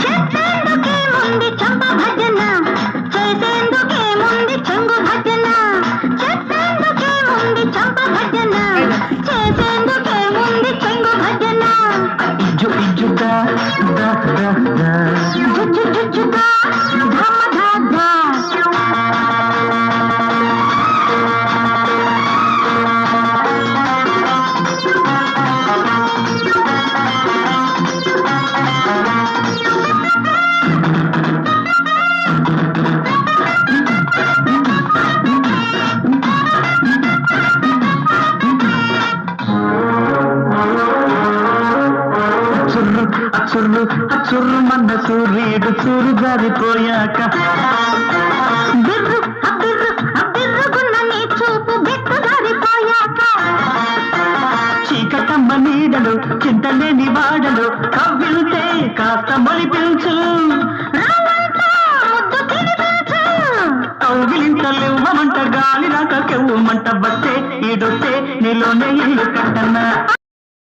చేసేందుకేముంది చంప భజన, చేసేందుకేముంది చెంగు భజన, చేసేందుకేముంది చంప భజన, చేసేందుకేముంది చెంగు భజన. ఇజ్జు ఇజ్జుగా జుజ్జు జుజ్జుగా ధమ ధ ధ. అచ్చుర్రు అచ్చుర్రు మన్న సూర్యుడు చూరు జారిపోయాక బిర్రు అబ్బిర్రు అబ్బిర్రుగున్న నీ చూపు బెట్టు జారిపోయాక. చీకటమ్మ నీడలు చింతలేని వాడలు కవ్విలుతే కాస్త మొలిపించు, రావంతా ముద్దు తినిపించు. కవ్విలింతలివ్వమంట గాలి రాక కెవ్వమంట వస్తే ఈడొస్తే నీలోనే ఇల్లు కట్టన్నా.